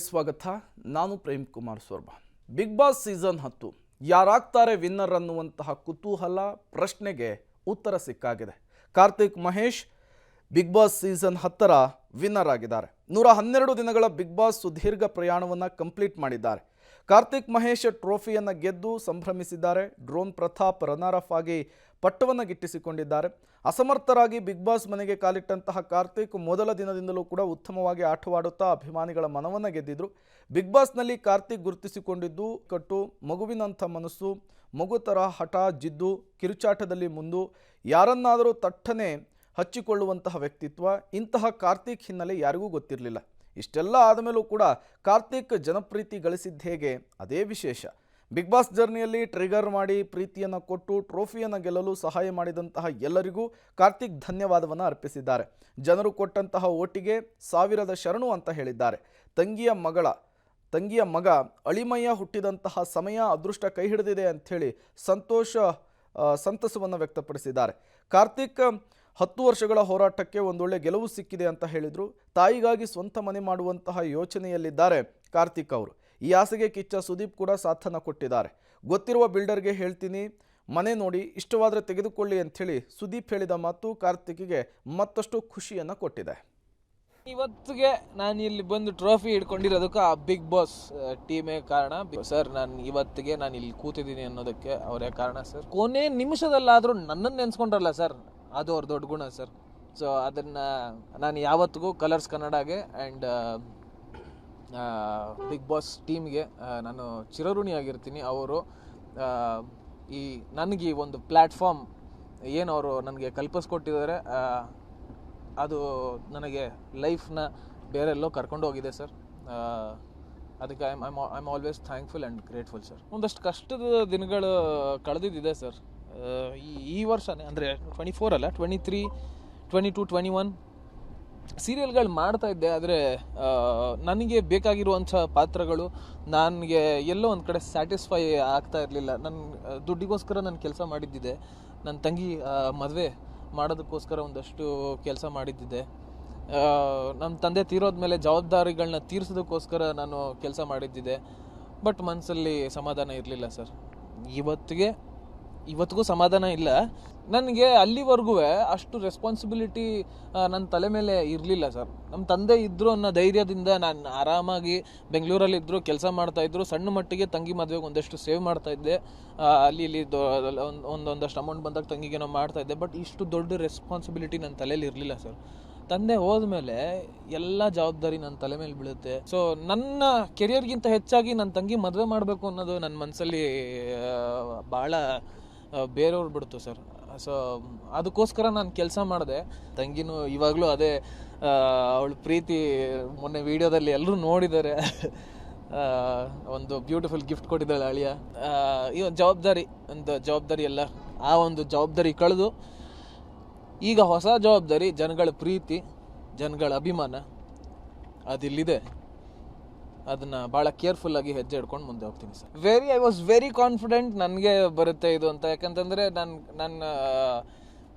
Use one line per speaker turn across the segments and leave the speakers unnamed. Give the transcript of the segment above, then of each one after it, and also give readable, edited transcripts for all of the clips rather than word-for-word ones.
ಸ್ವಾಗತ. ನಾನು Prem Kumar Sorba. Bigg Boss season 10 ಯಾರಾಗ್ತಾರೆ ವಿನ್ನರ್ ಅನ್ನುವಂತಹ ಕುತೂಹಲ ಪ್ರಶ್ನೆಗೆ ಉತ್ತರ ಸಿಕ್ಕಾಗಿದೆ. Karthik Mahesh Bigg Boss season 10ರ ವಿನ್ನರ್ ಆಗಿದ್ದಾರೆ. 112 ದಿನಗಳ ಬಿಗ್ ಬಾಸ್ ಸುದೀರ್ಘ ಪ್ರಯಾಣವನ್ನು ಕಂಪ್ಲೀಟ್ ಮಾಡಿದ್ದಾರೆ. ಕಾರ್ತಿಕ್ ಮಹೇಶ್ ಟ್ರೋಫಿಯನ್ನು ಗೆದ್ದು ಸಂಭ್ರಮಿಸಿದ್ದಾರೆ. ಡ್ರೋನ್ ಪ್ರತಾಪ್ ರನ್ನರ್ ಅಪ್ ಆಗಿ ಪಟ್ಟವನ್ನು ಗಿಟ್ಟಿಸಿಕೊಂಡಿದ್ದಾರೆ. ಅಸಮರ್ಥರಾಗಿ ಬಿಗ್ ಬಾಸ್ ಮನೆಗೆ ಕಾಲಿಟ್ಟಂತಹ ಕಾರ್ತಿಕ್ ಮೊದಲ ದಿನದಿಂದಲೂ ಕೂಡ ಉತ್ತಮವಾಗಿ ಆಟವಾಡುತ್ತಾ ಅಭಿಮಾನಿಗಳ ಮನವನ್ನು ಗೆದ್ದಿದ್ರು. ಬಿಗ್ ಬಾಸ್ನಲ್ಲಿ ಕಾರ್ತಿಕ್ ಗುರುತಿಸಿಕೊಂಡಿದ್ದು ಕಟ್ಟು ಮಗುವಿನಂಥ ಮನಸ್ಸು, ಮಗು ಥರ ಹಠ, ಜಿದ್ದು, ಕಿರುಚಾಟದಲ್ಲಿ ಮುಂದು, ಯಾರನ್ನಾದರೂ ತಟ್ಟನೆ ಹಚ್ಚಿಕೊಳ್ಳುವಂತಹ ವ್ಯಕ್ತಿತ್ವ. ಇಂತಹ ಕಾರ್ತಿಕ್ ಹಿನ್ನೆಲೆ ಯಾರಿಗೂ ಗೊತ್ತಿರಲಿಲ್ಲ. ಇಷ್ಟೆಲ್ಲ ಆದಮೇಲೂ ಕೂಡ ಕಾರ್ತಿಕ್ ಜನಪ್ರೀತಿ ಗಳಿಸಿದ್ದು ಹೇಗೆ, ಅದೇ ವಿಶೇಷ. ಬಿಗ್ ಬಾಸ್ ಜರ್ನಿಯಲ್ಲಿ ಟ್ರಿಗರ್ ಮಾಡಿ ಪ್ರೀತಿಯನ್ನು ಕೊಟ್ಟು ಟ್ರೋಫಿಯನ್ನು ಗೆಲ್ಲಲು ಸಹಾಯ ಮಾಡಿದಂತಹ ಎಲ್ಲರಿಗೂ ಕಾರ್ತಿಕ್ ಧನ್ಯವಾದವನ್ನು ಅರ್ಪಿಸಿದ್ದಾರೆ. ಜನರು ಕೊಟ್ಟಂತಹ ಓಟಿಗೆ 1000 ಶರಣು ಅಂತ ಹೇಳಿದ್ದಾರೆ. ತಂಗಿಯ ಮಗ ಅಳಿಮಯ್ಯ ಹುಟ್ಟಿದಂತಹ ಸಮಯ ಅದೃಷ್ಟ ಕೈ ಹಿಡಿದಿದೆ ಅಂಥೇಳಿ ಸಂತಸವನ್ನು ವ್ಯಕ್ತಪಡಿಸಿದ್ದಾರೆ. ಕಾರ್ತಿಕ್ 10 ವರ್ಷಗಳ ಹೋರಾಟಕ್ಕೆ ಒಂದೊಳ್ಳೆ ಗೆಲುವು ಸಿಕ್ಕಿದೆ ಅಂತ ಹೇಳಿದರು. ತಾಯಿಗಾಗಿ ಸ್ವಂತ ಮನೆ ಮಾಡುವಂತಹ ಯೋಚನೆಯಲ್ಲಿದ್ದಾರೆ ಕಾರ್ತಿಕ್ ಅವರು. ಈ ಆಸೆಗೆ ಕಿಚ್ಚ ಸುದೀಪ್ ಕೂಡ ಸಾಥನ್ನು ಕೊಟ್ಟಿದ್ದಾರೆ. ಗೊತ್ತಿರುವ ಬಿಲ್ಡರ್ಗೆ ಹೇಳ್ತೀನಿ, ಮನೆ ನೋಡಿ ಇಷ್ಟವಾದರೆ ತೆಗೆದುಕೊಳ್ಳಿ ಅಂಥೇಳಿ ಸುದೀಪ್ ಹೇಳಿದ ಮಾತು ಕಾರ್ತಿಕ್ಗೆ ಮತ್ತಷ್ಟು ಖುಷಿಯನ್ನು ಕೊಟ್ಟಿದೆ.
ಇವತ್ತಿಗೆ ನಾನು ಇಲ್ಲಿ ಬಂದು ಟ್ರೋಫಿ ಹಿಡ್ಕೊಂಡಿರೋದಕ್ಕೆ ಆ ಬಿಗ್ ಬಾಸ್ ಟೀಮೇ ಕಾರಣ ಸರ್. ಇವತ್ತಿಗೆ ನಾನು ಇಲ್ಲಿ ಕೂತಿದ್ದೀನಿ ಅನ್ನೋದಕ್ಕೆ ಅವರೇ ಕಾರಣ ಸರ್. ಕೊನೆ ನಿಮಿಷದಲ್ಲಾದರೂ ನನ್ನನ್ನು ನೆನೆಸ್ಕೊಂಡ್ರಲ್ಲ ಸರ್, ಅದು ಅವ್ರ ದೊಡ್ಡ ಗುಣ ಸರ್. ಸೊ ಅದನ್ನು ನಾನು ಯಾವತ್ತಿಗೂ ಕಲರ್ಸ್ ಕನ್ನಡಗೆ ಆ್ಯಂಡ್ ಬಿಗ್ ಬಾಸ್ ಟೀಮ್ಗೆ ನಾನು ಚಿರಋಣಿಯಾಗಿರ್ತೀನಿ. ಅವರು ನನಗೆ ಒಂದು ಪ್ಲ್ಯಾಟ್ಫಾರ್ಮ್ ಏನು ಅವರು ನನಗೆ ಕಲ್ಪಿಸ್ಕೊಟ್ಟಿದ್ದಾರೆ, ಅದು ನನಗೆ ಲೈಫ್ನ ಬೇರೆಲ್ಲೋ ಕರ್ಕೊಂಡು ಹೋಗಿದೆ ಸರ್. ಅದಕ್ಕೆ I am always thankful and grateful sir. ಒಂದಷ್ಟು ಕಷ್ಟದ ದಿನಗಳು ಕಳೆದಿದ್ದಿದೆ ಸರ್ ಈ ವರ್ಷನೇ, ಅಂದರೆ 24 ಅಲ್ಲ, 23, 22, 21 ಸೀರಿಯಲ್ಗಳು ಮಾಡ್ತಾ ಇದ್ದೆ. ಆದರೆ ನನಗೆ ಬೇಕಾಗಿರುವಂಥ ಪಾತ್ರಗಳು ನನಗೆ ಎಲ್ಲೋ ಒಂದು ಕಡೆ ಸ್ಯಾಟಿಸ್ಫೈ ಆಗ್ತಾ ಇರಲಿಲ್ಲ. ನನ್ನ ದುಡ್ಡಿಗೋಸ್ಕರ ನಾನು ಕೆಲಸ ಮಾಡಿದ್ದಿದೆ. ನನ್ನ ತಂಗಿ ಮದುವೆ ಮಾಡೋದಕ್ಕೋಸ್ಕರ ಒಂದಷ್ಟು ಕೆಲಸ ಮಾಡಿದ್ದಿದೆ. ನಮ್ಮ ತಂದೆ ತೀರೋದ್ಮೇಲೆ ಜವಾಬ್ದಾರಿಗಳನ್ನ ತೀರಿಸೋದಕ್ಕೋಸ್ಕರ ನಾನು ಕೆಲಸ ಮಾಡಿದ್ದಿದೆ. ಬಟ್ ಮನಸ್ಸಲ್ಲಿ ಸಮಾಧಾನ ಇರಲಿಲ್ಲ ಸರ್. ಇವತ್ತಿಗೂ ಸಮಾಧಾನ ಇಲ್ಲ. ನನಗೆ ಅಲ್ಲಿವರೆಗೂ ಅಷ್ಟು ರೆಸ್ಪಾನ್ಸಿಬಿಲಿಟಿ ನನ್ನ ತಲೆ ಮೇಲೆ ಇರಲಿಲ್ಲ ಸರ್. ನಮ್ಮ ತಂದೆ ಇದ್ದರು ಅನ್ನೋ ಧೈರ್ಯದಿಂದ ನಾನು ಆರಾಮಾಗಿ ಬೆಂಗಳೂರಲ್ಲಿದ್ದರು, ಕೆಲಸ ಮಾಡ್ತಾಯಿದ್ರು. ಸಣ್ಣ ಮಟ್ಟಿಗೆ ತಂಗಿ ಮದುವೆಗೆ ಒಂದಷ್ಟು ಸೇವ್ ಮಾಡ್ತಾಯಿದ್ದೆ. ಅಲ್ಲಿ ಒಂದೊಂದಷ್ಟು ಅಮೌಂಟ್ ಬಂದಾಗ ತಂಗಿಗೆ ನಾವು ಮಾಡ್ತಾಯಿದ್ದೆ. ಬಟ್ ಇಷ್ಟು ದೊಡ್ಡ ರೆಸ್ಪಾನ್ಸಿಬಿಲಿಟಿ ನನ್ನ ತಲೆಯಲ್ಲಿ ಇರಲಿಲ್ಲ ಸರ್. ತಂದೆ ಹೋದ್ಮೇಲೆ ಎಲ್ಲ ಜವಾಬ್ದಾರಿ ನನ್ನ ತಲೆ ಮೇಲೆ ಬೀಳುತ್ತೆ. ಸೊ ನನ್ನ ಕೆರಿಯರ್ಗಿಂತ ಹೆಚ್ಚಾಗಿ ನನ್ನ ತಂಗಿ ಮದುವೆ ಮಾಡಬೇಕು ಅನ್ನೋದು ನನ್ನ ಮನಸ್ಸಲ್ಲಿ ಭಾಳ ಬೇರೆಯವ್ರು ಬಿಡ್ತು ಸರ್. ಸೊ ಅದಕ್ಕೋಸ್ಕರ ನಾನು ಕೆಲಸ ಮಾಡಿದೆ. ತಂಗಿನೂ ಇವಾಗಲೂ ಅದೇ ಅವಳು ಪ್ರೀತಿ ಮೊನ್ನೆ ವಿಡಿಯೋದಲ್ಲಿ ಎಲ್ಲರೂ ನೋಡಿದ್ದಾರೆ. ಒಂದು ಬ್ಯೂಟಿಫುಲ್ ಗಿಫ್ಟ್ ಕೊಟ್ಟಿದ್ದಾಳೆ ಅಳಿಯ. ಒಂದು ಜವಾಬ್ದಾರಿ ಎಲ್ಲ ಆ ಒಂದು ಜವಾಬ್ದಾರಿ ಕಳೆದು ಈಗ ಹೊಸ ಜವಾಬ್ದಾರಿ, ಜನಗಳ ಪ್ರೀತಿ, ಜನಗಳ ಅಭಿಮಾನ ಅದಿಲ್ಲಿದೆ. ಅದನ್ನು ಭಾಳ ಕೇರ್ಫುಲ್ಲಾಗಿ ಹೆಜ್ಜೆ ಹಿಡ್ಕೊಂಡು ಮುಂದೆ ಹೋಗ್ತೀನಿ sir. I was very confident ನನಗೆ ಬರುತ್ತೆ ಇದು ಅಂತ. ಯಾಕಂತಂದರೆ ನನ್ನ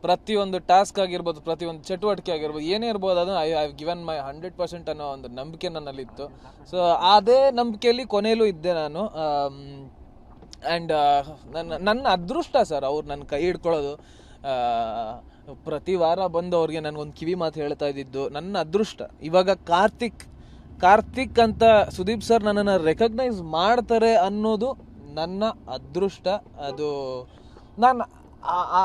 ಪ್ರತಿಯೊಂದು ಟಾಸ್ಕ್ ಆಗಿರ್ಬೋದು, ಪ್ರತಿಯೊಂದು ಚಟುವಟಿಕೆ ಆಗಿರ್ಬೋದು, ಏನೇ ಇರ್ಬೋದು, ಅದು ಐ ಹ್ಯಾವ್ ಗಿವನ್ ಮೈ 100% ಅನ್ನೋ ಒಂದು ನಂಬಿಕೆ ನನ್ನಲ್ಲಿತ್ತು. ಸೊ ಅದೇ ನಂಬಿಕೆಯಲ್ಲಿ ಕೊನೆಯಲ್ಲೂ ಇದ್ದೆ ನಾನು. ಆ್ಯಂಡ್ ನನ್ನ ಅದೃಷ್ಟ ಸರ್ ಅವ್ರು ನನ್ನ ಕೈ ಹಿಡ್ಕೊಳ್ಳೋದು. ಪ್ರತಿ ವಾರ ಬಂದು ಅವ್ರಿಗೆ ನನಗೊಂದು ಕಿವಿ ಮಾತು ಹೇಳ್ತಾ ಇದ್ದಿದ್ದು ನನ್ನ ಅದೃಷ್ಟ. ಇವಾಗ ಕಾರ್ತಿಕ್ ಅಂತ ಸುದೀಪ್ ಸರ್ ನನ್ನನ್ನು ರೆಕಗ್ನೈಸ್ ಮಾಡ್ತಾರೆ ಅನ್ನೋದು ನನ್ನ ಅದೃಷ್ಟ. ಅದು ನಾನು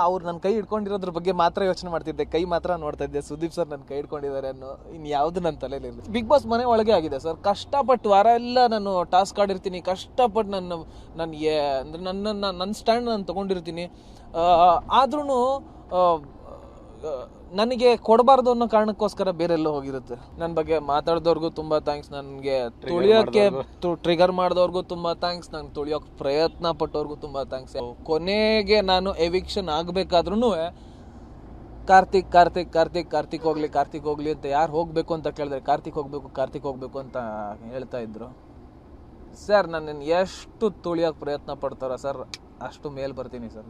ಅವ್ರು ನನ್ನ ಕೈ ಹಿಡ್ಕೊಂಡಿರೋದ್ರ ಬಗ್ಗೆ ಮಾತ್ರ ಯೋಚನೆ ಮಾಡ್ತಿದ್ದೆ, ಕೈ ಮಾತ್ರ ನೋಡ್ತಾ ಇದ್ದೆ. ಸುದೀಪ್ ಸರ್ ನನ್ನ ಕೈ ಹಿಡ್ಕೊಂಡಿದ್ದಾರೆ ಅನ್ನೋ ಇನ್ನು ಯಾವುದು ನನ್ನ ತಲೆಯಲ್ಲಿ ಇರಲಿ. ಬಿಗ್ ಬಾಸ್ ಮನೆ ಒಳಗೆ ಆಗಿದೆ ಸರ್. ಕಷ್ಟಪಟ್ಟು ವಾರ ಎಲ್ಲ ನಾನು ಟಾಸ್ಕ್ ಆಡಿರ್ತೀನಿ. ಕಷ್ಟಪಟ್ಟು ನನ್ನ ಸ್ಟ್ಯಾಂಡ್ ನಾನು ತೊಗೊಂಡಿರ್ತೀನಿ. ಆದ್ರೂ ನನಗೆ ಕೊಡಬಾರ್ದು ಅನ್ನೋ ಕಾರಣಕ್ಕೋಸ್ಕರ ಬೇರೆಲ್ಲೋ ಹೋಗಿರುತ್ತೆ. ನನ್ನ ಬಗ್ಗೆ ಮಾತಾಡಿದವ್ರಿಗೂ ತುಂಬ ಥ್ಯಾಂಕ್ಸ್. ನನಗೆ ತುಳಿಯೋಕ್ಕೆ ಟ್ರಿಗರ್ ಮಾಡಿದವ್ರಿಗೂ ತುಂಬ ಥ್ಯಾಂಕ್ಸ್. ನಾನು ತುಳಿಯೋಕೆ ಪ್ರಯತ್ನ ಪಟ್ಟವ್ರಿಗೂ ತುಂಬ ಥ್ಯಾಂಕ್ಸ್. ಕೊನೆಗೆ ನಾನು ಎವಿಕ್ಷನ್ ಆಗಬೇಕಾದ್ರೂ ಕಾರ್ತಿಕ್ ಹೋಗ್ಲಿ ಅಂತ ಯಾರು ಹೋಗಬೇಕು ಅಂತ ಕೇಳಿದ್ರೆ ಕಾರ್ತಿಕ್ ಹೋಗಬೇಕು ಅಂತ ಹೇಳ್ತಾ ಇದ್ರು ಸರ್. ನನ್ನನ್ನು ಎಷ್ಟು ತುಳಿಯೋಕೆ ಪ್ರಯತ್ನ ಪಡ್ತಾರೋ ಸರ್, ಅಷ್ಟು ಮೇಲೆ ಬರ್ತೀನಿ ಸರ್.